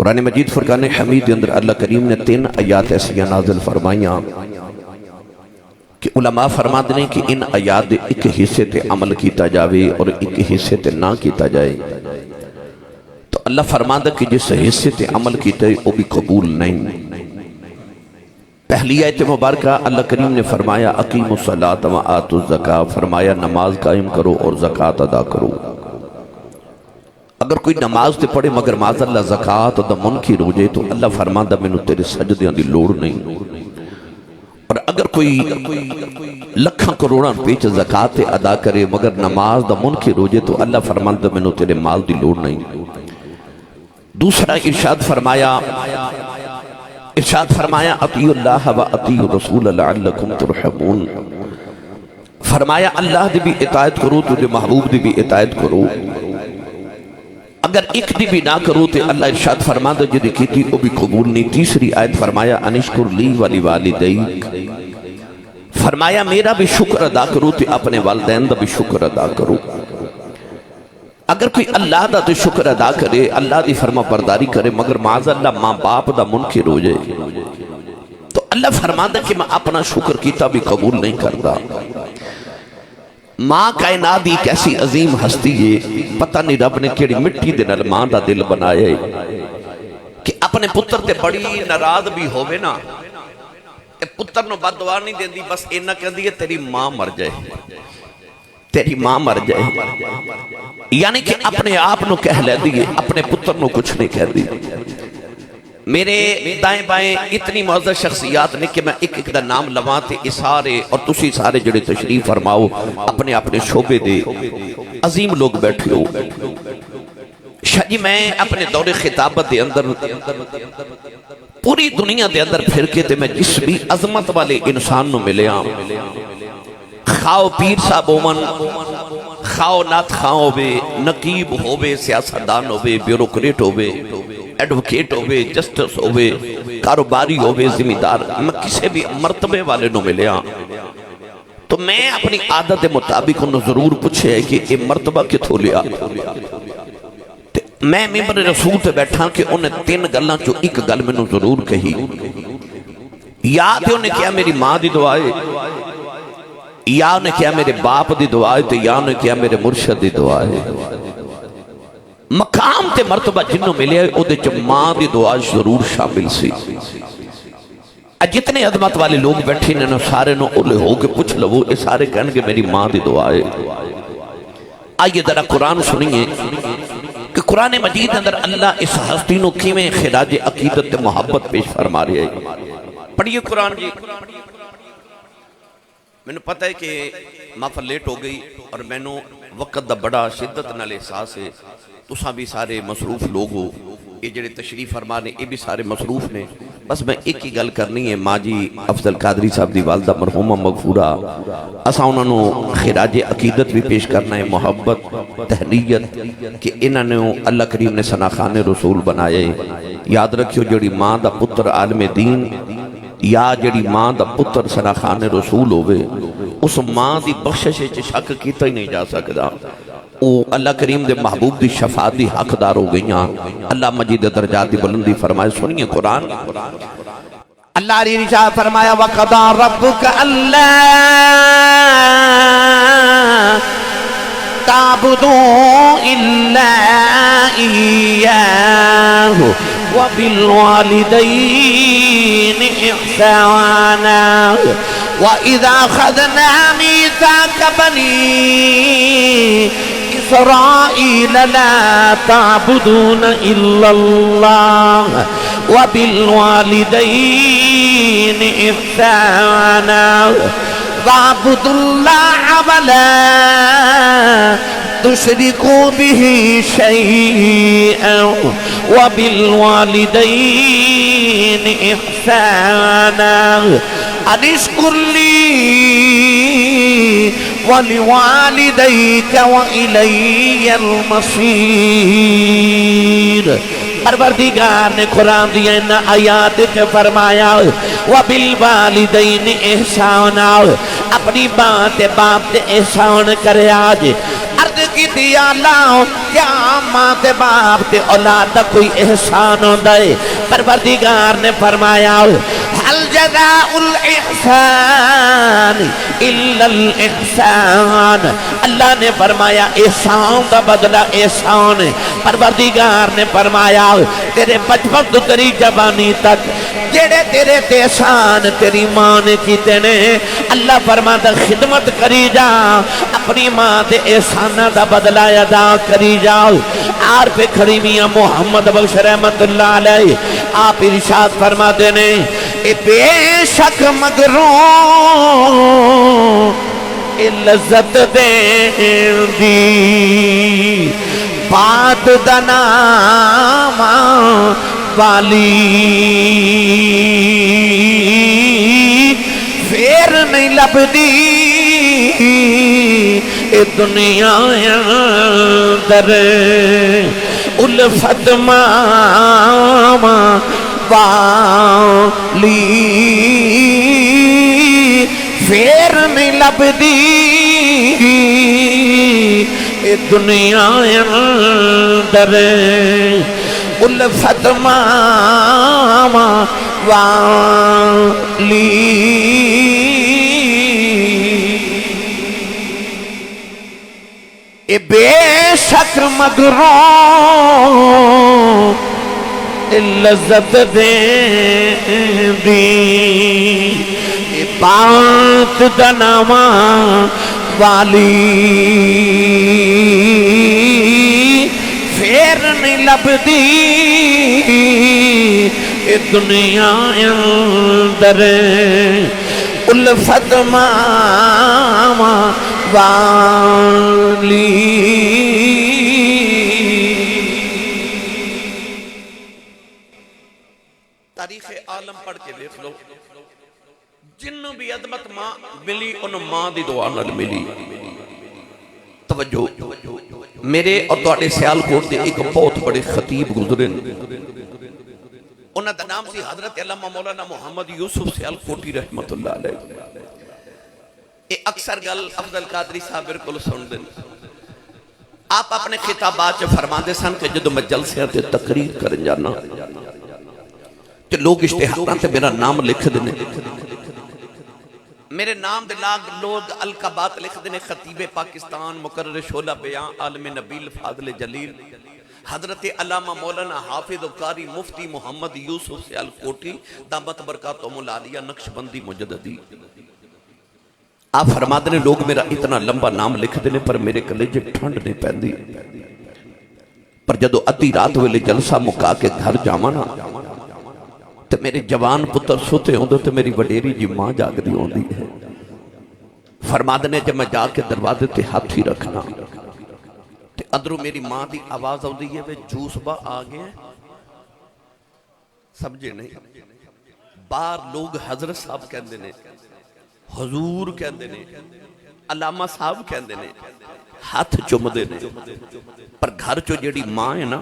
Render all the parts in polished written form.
قرآن مجید فرقان حمید کے اندر اللہ کریم نے 3 آیات ایسی نازل فرمائیاں کہ علماء فرماتے ہیں کہ ان آیات ایک حصے تے عمل کیتا جاوے اور ایک حصے تے نہ کیتا جائے، تو اللہ فرماتا کہ جس حصے تے عمل کیتا ہے وہ بھی قبول نہیں۔ پہلی آیت مبارکہ اللہ کریم نے فرمایا اقیموا الصلاۃ وآتوا الزکاۃ، فرمایا نماز قائم کرو اور زکوٰۃ ادا کرو۔ اگر کوئی نماز تے پڑھے مگر معاذ اللہ زکوٰۃ دا منکر ہو جائے تو اللہ فرماتا مینوں تیرے سجدیاں دی لوڑ نہیں۔ اور اگر کوئی لکھاں کروڑاں پیچ زکوٰۃ ادا کرے مگر نماز دا منکر ہو جائے تو اللہ فرماتا مینوں تیرے مال دی لوڑ نہیں۔ دوسرا ارشاد فرمایا اطیعوا اللہ و اطیعوا الرسول لعلکم ترحمون، فرمایا اللہ دی بھی اطاعت کرو تو جو محبوب دی بھی اطاعت کرو، اگر ایک دی بھی نہ کرو تو اللہ ارشاد فرماتا جدی کیتی وہ بھی قبول نہیں۔ تیسری آیت فرمایا انشکر لی ولوالدیک، فرمایا میرا بھی شکر ادا کرو تو اپنے والدین دا بھی شکر ادا کرو۔ اگر کوئی اللہ دا تو شکر ادا کرے، اللہ دی فرما برداری کرے مگر معاذ اللہ ماں باپ دا منکر ہو جائے تو اللہ فرماتا کہ میں اپنا شکر کیتا بھی قبول نہیں کرتا۔ ماں کائنات دی ایک ایسی عظیم ہستی ہے، پتہ نہیں رب نے کیڑی مٹی دے نال ماں دا دل بنایا ہے کہ اپنے پتر تے بڑی ناراض بھی ہوئے نا، پتر نو بد دعا نہیں دیندی، بس اینا کہہ دی تیری ماں مر جائے، تیری ماں مر جائے، یعنی کہ اپنے آپ نو کہہ لے دیئے، اپنے پتر نو کچھ نہیں کہہ دی۔ میرے دائیں بائیں اتنی معزز شخصیات نے کہ میں ایک دا نام لواتے اسارے اور تسی سارے جڑے تشریف فرماؤ اپنے اپنے شعبے دے عظیم لوگ بیٹھے ہو۔ شاہ جی میں اپنے دور خطابت دے اندر پوری دنیا دے اندر پھر کے تے میں جس بھی عظمت والے انسان نو ملے آم، خواہ پیر صاحب ہومن، خواہ نات خواہ ہوئے، نقیب ہوئے، سیاستدان ہوئے، بیوروکریٹ ہوئے، ایڈوکیٹ ہوئے، جسٹس ہوئے، کاروباری ہوئے، ذمہ میں کسی بھی مرتبے والے نو ملے ہاں تو میں اپنی عادت مطابق انہوں ضرور پوچھے ہے کہ یہ مرتبہ کتھو لیا۔ میں ممبر رسول تے بیٹھا کہ انہیں 3 گلاں چو ایک گل میں ضرور کہی، یا تے انہیں کیا میری ماں دی دعائے، یا انہیں کیا میرے باپ دی دعائے، یا انہیں کیا میرے مرشد دی دعائے۔ مقام تے مرتبہ جنہوں ملے او دے جو ماں دی دعا ضرور شامل سی۔ جتنے عظمت والے لوگ بیٹھے انہوں سارے نو اولے ہو کے پوچھ لو، یہ سارے کہنے کہ میری ماں دی دعا ہے۔ آئیے ذرا قرآن سنیے کہ قرآن مجید اندر اللہ اس ہستی نو کیویں خراج عقیدت محبت پیش فرما رہے ہیں۔ پڑھیے قرآن جی۔ میں نے پتہ ہے کہ محفل لیٹ ہو گئی اور میں نے وقت دا بڑا شدت نال احساس ہے، تساں بھی سارے مصروف لوگ ہو، یہ جڑے تشریف فرمانے یہ بھی سارے مصروف نے، بس میں ایک ہی گل کرنی ہے۔ ماں جی افضل قادری صاحب دی والدہ مرحومہ مغفورہ، اساں انہوں نے خراج عقیدت بھی پیش کرنا ہے، محبت تہنیت کہ انہوں نے اللہ کریم نے ثناخان رسول بنائے۔ یاد رکھیو جڑی ماں دا پتر عالم دین یا جڑی ماں دا پتر ثناخان رسول ہوئے، اس ماں دی بخشش شک کیتا ہی نہیں جا سکتا۔ او اللہ کریم دے محبوب دی شفاعت دی حقدار ہو گئیاں۔ اللہ مجید درجات دی بلندی فرمائے۔ سنیے قرآن، اللہ علی رشاہ فرمایا وَقَضَى رَبُّكَ أَلَّا تَعْبُدُوا إِلَّا إِيَّاهُ وَبِالْوَالِدَيْنِ إِحْسَانًا وَإِذَا أَخَذْنَا مِيثَاقَ بَنِي إِسْرَائِيلَ لَا تَعْبُدُونَ إِلَّا اللَّهَ وَبِالْوَالِدَيْنِ إِحْسَانًا وَاعْبُدُوا اللَّهَ وَلَا تُشْرِكُوا بِهِ شَيْئًا وَبِالْوَالِدَيْنِ إِحْسَانًا أَنِ اشْكُرْ لِي وَلِوَالِدَيْكَ وَإِلَيَّ الْمَصِيرُ۔ پروردگار نے قرآن دیا ان آیات کے فرمایا وَبِالْوَالِدَيْنِ إِحْسَانًا، اپنی باپ تے احسان کرے۔ آج عرض کی دیا لاؤ کیا ماں تے باپ تے اولاد دا کوئی احسان ہوندا ہے پروردگار نے فرمایا حل جزاء الاحسان الا الاحسان اللہ نے فرمایا احسان دا بدلہ احسان ہے پروردگار نے فرمایا تیرے بچپن تو تیری جوانی تک جڑے تیرے تے احسان تیری ماں نے کیتے نے اللہ فرماتا خدمت کری جا اپنی ماں دے احسانہ دا بدلہ ادا کری جاؤ آر پہ کھڑی میاں محمد بخش رحمت اللہ علیہ آپ ارشاد فرما دینے اے بے شک مغرور اے لذت دین دی بات دنام والی پھر نہیں لبدی اے دنیا اندر الفت ماما والی پھر نہیں لبدی اے دنیا اندر الفت ماما والی اے بے شک مغرور لذت دین دی اے بات دناما والی پھر نہیں لبدی اے دنیا اندر الفت ماما والی تاریخ عالم پڑھ کے دیکھ لو جنوں بھی عظمت ماں ملی انہوں ماں دی دعا نال ملی توجہ میرے اور تواڈے سیالکوٹ دے ایک بہت بڑے خطیب گزرے انہاں دا نام سی حضرت علامہ مولانا محمد یوسف سیالکوٹی رحمت اللہ علیہ یہ اکثر گل افضل قادری صاحب بالکل سن دیں آپ اپنے خطابات سے فرما دے سن کہ جدو میں جلسے تے تقریر کرن جانا کہ لوگ اشتہاراں تے میرا نام لکھ دینے میرے نام دے لوگ القابات لکھ دینے خطیب پاکستان مقرر شعلہ بیان عالم نبیل فاضل جلیل حضرت علامہ مولانا حافظ و قاری مفتی محمد یوسف سیالکوٹی دامت برکاتہم العالیہ نقشبندی مجددی آپ فرما دینے لوگ میرا اتنا لمبا نام لکھ دینے پر میرے کلیجے ٹھنڈ نہیں پہندی پر جدو ادھی رات ویلے جلسہ مکا کے گھر جامانا تو میرے جوان پتر سوتے ہوں تو میری وڈیری جی ماں جاگ دی ہوں دی ہے فرما دینے جب میں جا کے دروازے تے ہاتھ ہی رکھنا تے اندروں میری ماں دی آواز ہوں دی ہے وہ جوس با آگے سمجھے نہیں بار لوگ حضرت صاحب کہن دینے حضور کہن دینے علامہ صاحب کہن دینے ہاتھ چم دینے پر گھر چو جیڑی ماں ہے نا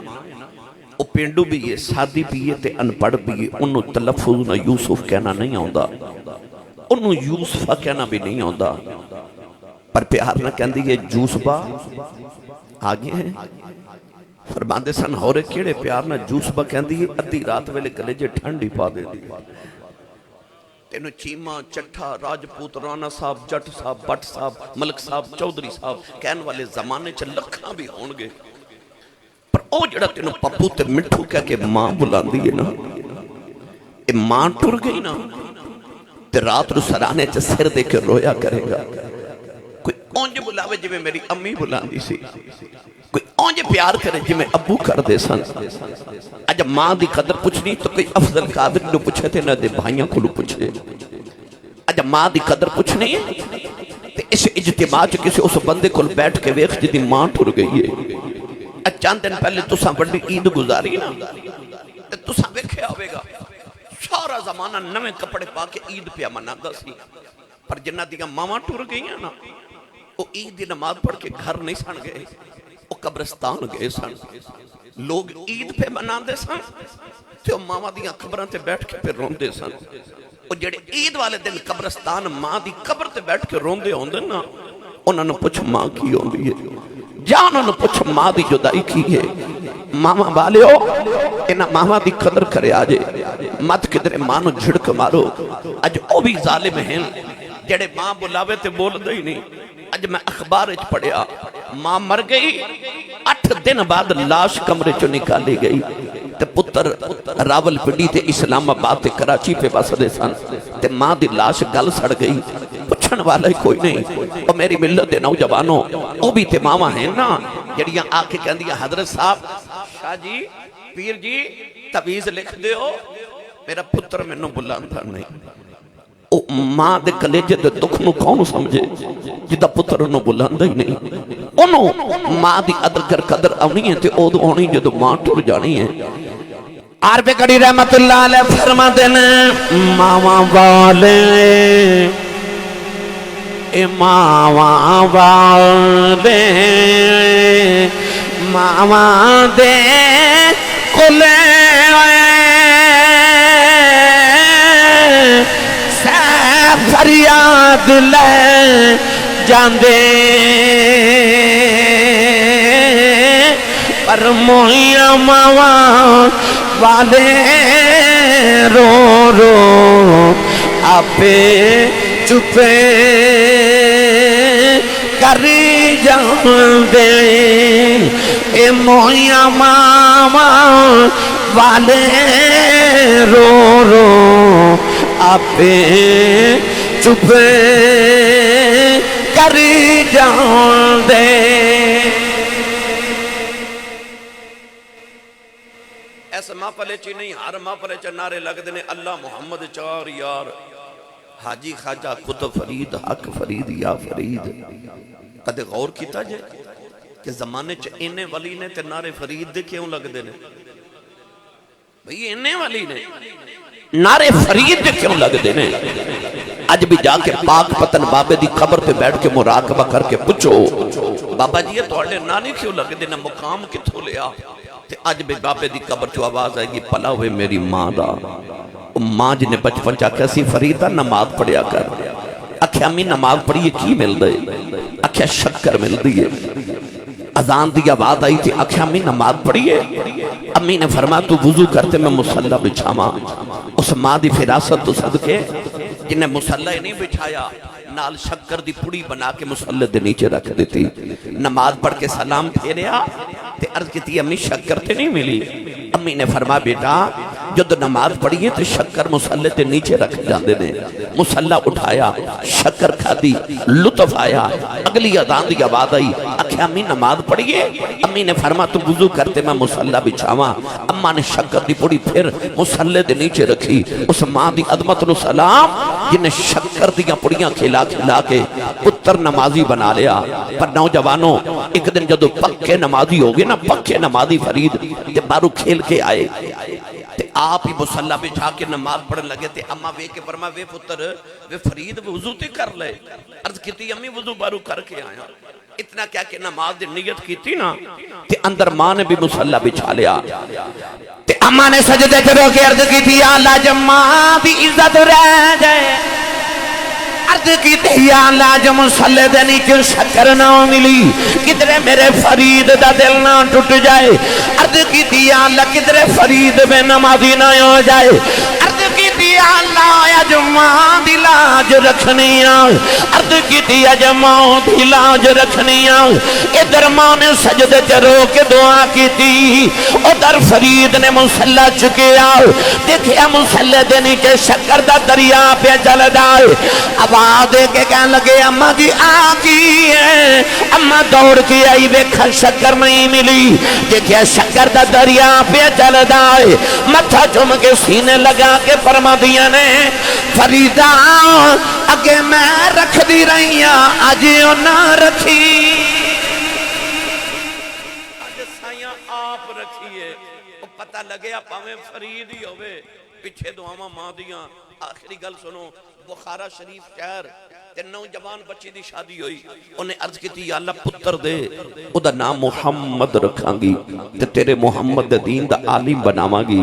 وہ پینڈو بھی ہے سادی بھی ہے تے انپڑھ بھی ہے انہوں تلفظ نہ یوسف کہنا نہیں آؤندا انہوں یوسفہ کہنا بھی نہیں آؤندا پر پیار نہ کہن دی ہے جوسبا آگے ہیں فرماندے سن ہورے کیڑے پیار نہ جوسبا کہن دی ہے ادھی رات ویلے کلیجے ٹھنڈی پا دے دی تینو چیمہ چٹھا راجپوت رانا صاحب جٹ صاحب بٹ صاحب ملک صاحب چودری صاحب کہن والے زمانے چل لکھاں بھی ہونگے پر او جڑا تینو پپو تے مٹھو کہہ کے ماں بلان دیئے نا اے ماں ٹر گئی نا تے رات رو سرانے چا سر دے کے رویا کرے گا کوئی اونج بلاوے جی میں میری امی بلان دی سی کوئی اونج پیار کرے جی میں ابو کر دے سن اجا ماں دی قدر پوچھنی تو کوئی افضل قادر نو پوچھے تھے نہ دے بھائیاں کو لو پوچھے اجا ماں دی قدر پوچھنی ہے تے اس اجتماع چ کسی اس بندے کو بیٹھ کے ویکھ جدی ماں ٹر گئی ہے چند دن پہلے تساں بڑی عید گزاری نا تساں ویکھیا ہوئے گا سارا زمانہ نویں کپڑے پا کے عید پہ منادا سی پر جنہ دیاں ماواں ٹر گئی ہیں نا وہ عید دی نماز پڑھ کے گھر نہیں سن گئے وہ قبرستان گئے سن لوگ عید پہ مناندے سن تے وہ ماواں دیاں قبراں تے بیٹھ کے پھر روندے سن وہ جڑے عید والے دن قبرستان ماں دی قبر تے بیٹھ کے روندے ہوندے نا انہاں نے پوچھ ماں کی ہوندی ہے جان انہوں پوچھ ماں دی جدائی کی ہے ماما بالیو انہا ماما دی قدر کرے آجے مت کدرے مانو جھڑک مارو اج او بھی ظالم ہیں جڑے ماں بلاوے تے بول دے ہی نہیں اج میں اخبار اچ پڑھیا ماں مر گئی 8 دن بعد لاش کمرے چو نکالی گئی تے پتر راول پنڈی تے اسلام آباد تے کراچی پہ بس دے سن تے ماں دی لاش گل سڑ گئی پچھن والا ہی کوئی نہیں اور میری ملت دے نوجوانوں او بھی تے ماما ہیں نا جڑیاں آکے کہن دیا حضرت صاحب شاہ جی پیر جی تویز لکھ دے ہو میرا پتر میں نو بلاندا نہیں او ماں دے کلیجے دے دکھ نو کون سمجھے جدہ پتر نو بلاندا ہی نہیں انہوں ماں دی ادگر قدر آنی ہے تے او دو آنی جدو ماں ٹور جانی ہے عرب کڑی رحمت اللہ علیہ فرما دینے ماما والے ماما والے ماما دے کلے فریاد لے جاندے پر موہیاں ماما والے رو رو آپے چپے کری جاندے اے موہیاں ماما والے رو رو آپے چپے کری جاندے ایسا ماں پلے چی نہیں ہر ماں پلے چا نعرے لگ دینے اللہ محمد چار یار حاجی خواجہ کتب فرید حق فرید یا فرید کدے غور کیتا جے کہ زمانے چا انہیں ولی نے تے نعرے فرید دے کیوں لگ دینے بھئی انہیں ولی نے نعرے فرید دے کیوں لگ دینے اج بھی جا کے پاک پتن بابے دی قبر پہ بیٹھ کے مراقبہ کر کے پوچھو بابا جی یہ توڑے نانی کیوں لگ دینے مقام کتھو لیا تے اج بھی بابے دی قبر چو آواز آئے گی پلا ہوئے میری ماں دا ماں جنہیں بچپن چاہ کیسی فریدہ نماز پڑھیا کر اکھیا امی نماز پڑھیے کی مل دے اکھیا شکر مل دیئے اذان دی آواز آئی تھی اکھیا امی نماز پڑھیے امی نے فرمایا تو وضو کرتے میں مصلی بچھاما اس ماں دی فراست تو صدقے جنہیں مصلی نہیں بچھایا نال شکر دی پڑی بنا کے مصلی دے نیچے رکھ دیتی نماز پڑھ کے سلام پھیریا تے عرض کیتی امی شکر تے نہیں ملی امی نے فرمایا بیٹا جد نماز پڑھیے تو شکر مصلی تے نیچے رکھ جاندے نے مصلی اٹھایا شکر کھا دی لطف آیا اگلی اذان دی آواز آئی اکھے امی نماز پڑھیے امی نے فرمایا تو وضو کرتے میں مصلی بچھاواں اما نے شکر دی پڑی پھر مصلی دے نیچے رکھی اس ماں دی عظمت نو سلام جنہیں شکر دیاں پڑیاں کھلا کھلا کے پتر نمازی بنا لیا پر نوجوانوں ایک دن جدو پکے نمازی ہو گئے نا پکے نمازی فرید تے بارو کھیل کے آئے تے آپ ہی مصلی بچھا کے نماز پڑھن لگے تے اما وے کے فرما وے پتر وے فرید وضو تے کر لے عرض کیتی امی وضو بارو کر کے آیا اتنا کیا کہ نماز دی نیت کی نا تے اندر ماں نے بھی مصلی بچھا لیا تے اما نے سجدے کرو کے عرض کی تھی یا اللہ جب ماں دی عزت رہ جائے عرض کی تھی یا اللہ جب مصلی دے نیچے شکر نہ ملی کدرے میرے فرید دا دل نہ ٹوٹ جائے عرض کی تھی یا اللہ کدرے فرید بے نمازی نہ ہو جائے عرض کی تھی یا اللہ اج ماں دی لاج رکھنی عرض کی تھی اج ماں دی لاج رکھنی ادھر ماں نے سجدے چرو کے دعا کی تھی ادھر فرید نے مصلی چکیا دیکھیا مصلی دے نیچے شکر دا دریا پہ چل جائے آواز دے کے کہنے لگے اماں جی آگئی ہے اماں دوڑ کے آئی ویکھا شکر نہیں ملی دیکھیا شکر دا دریا پہ چل جائے متھا چوم کے سینے لگا کے فرما دیا نے فریدہ اگے میں رکھ دی رہی ہوں آج نہ رکھی آج سائیاں آپ رکھیے پتہ لگے پاویں فرید ہی ہوئے پیچھے دعاواں ماں دیاں آخری گل سنو بخارا شریف شہر تے نوجوان بچی دی شادی ہوئی انہیں عرض کی تھی یا اللہ پتر دے او دا نام محمد رکھاں گی تے تیرے محمد دین دا عالم بناواں گی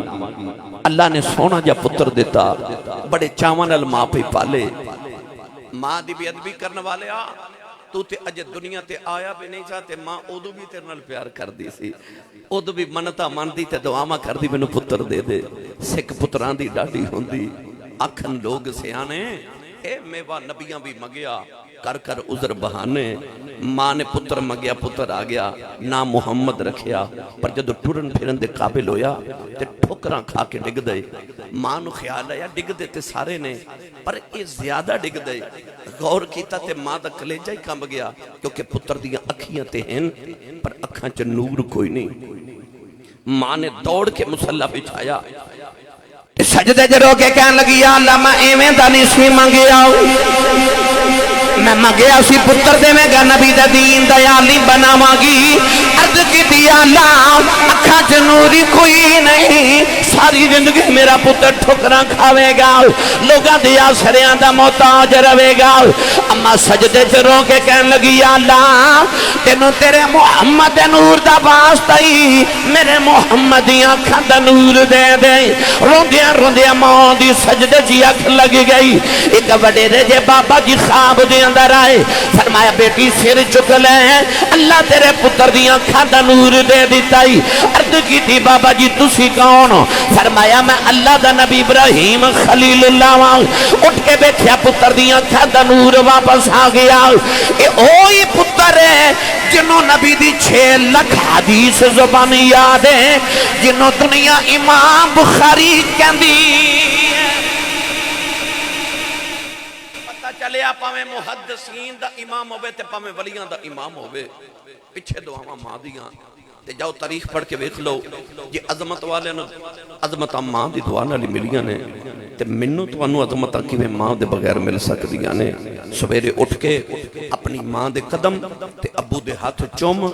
اللہ نے سونا جا پتر دیتا بڑے چاون ماں پہ پالے ماں دی بھی ادبی کرنے والے تو تے اجے دنیا تے آیا بھی نہیں چاہتے ماں ادو بھی تیرے نال پیار کر دی سی ادو بھی منتا مندی تے دعاواں کر دی مینوں پتر دے دے سکھ پتراں دی ڈاڈی ہوندی آکھن لوگ سیانے اے میوہ نبیاں بھی مگیا کر کر عذر بہانے ماں نے پتر مگیا پتر آ گیا نام محمد رکھیا پر جدو ٹرن پھرن دے قابل ہویا تے ٹھوکراں کھا کے ڈگ دے ماں نو خیال آیا ڈگ دے تے سارے نے پر اے زیادہ ڈگ دے غور کیتا تے ماں دا کلیجہ ہی کمب گیا کیونکہ پتر دیاں اکھیاں تے ہیں پر اکھاں چ نور کوئی نہیں ماں نے دوڑ کے مصلی بچھایا سجدے جرو کے کہن لگی یا اللہ میں ایویں دا نہیں سی منگیا میں منگیا سی پتر دے میں گا نبی دا دین دا یالی بناواں گی عرض کی دیا اللہ اکھاں چ نوری کوئی نہیں ساری زندگی میرا پتر ٹھکراں کھاوے گا لوگاں دیا سریاں دا محتاج رہے گا اما سجدے چ رو کے کہن لگی یا اللہ تینوں تیرے محمد نور دا واسطہ ہی میرے محمد دی اکھاں دا نور دے دے روندیاں روندیاں ماں دی سجدے جی اکھ لگ گئی ایک بڑے رجے بابا جی خواب دے اندر آئے فرمایا بیٹی سر چک لے اللہ تیرے پتر دی اکھاں دا نور دے دیتا ہی عرض کی تھی بابا جی تسی کون فرمایا میں اللہ دا نبی ابراہیم خلیل اللہ وہاں اٹھ کے بیٹھیا پتر دی اکھاں دا نور واپس آ گیا اے اوہی پتر ہے جنہوں نبی دی 6 لکھ حدیث زبان یاد ہے جنہوں دنیا امام بخاری کہندی چلے آپ پاویں محدثین دا امام ہوئے تے پاویں ولیاں دا امام ہوئے پچھے دعاواں ماں دیاں تے جاؤ تاریخ پڑھ کے ویکھ لو یہ عظمت والے نا عظمت ماں دی دعا نال ملیاں نے تے منوں تانوں عظمت کیویں ماں دے بغیر مل سکدیاں نے سویرے اٹھ کے اپنی ماں دے قدم تے ابو دے ہاتھ چوم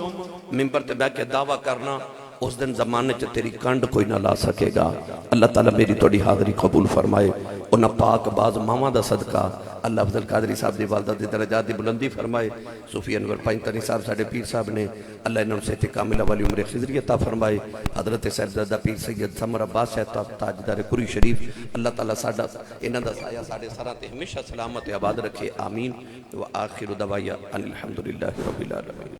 منبر تے بیٹھ کے دعویٰ کرنا اس دن زمانے چ تیری کنڈ کوئی نہ لا سکے گا اللہ تعالیٰ میری توڑی حاضری قبول فرمائے انہاں پاک باز ماما دا صدقہ اللہ افضل قادری صاحب دی والدہ دی درجات دی بلندی فرمائے صوفی انور پائنتانی صاحب ساڑھے پیر صاحب نے اللہ انہوں سے کاملہ والی عمر خضری عطا فرمائے حضرت صاحبزادہ پیر سید سمر عباس صاحب تاجدار قری شریف اللہ تعالیٰ ساڑھا انہاں دا سایہ ساڑھے سراتے ہمیشہ سلامت آباد رکھے آمین وآخر دعوایا الحمدللہ رب العالمین.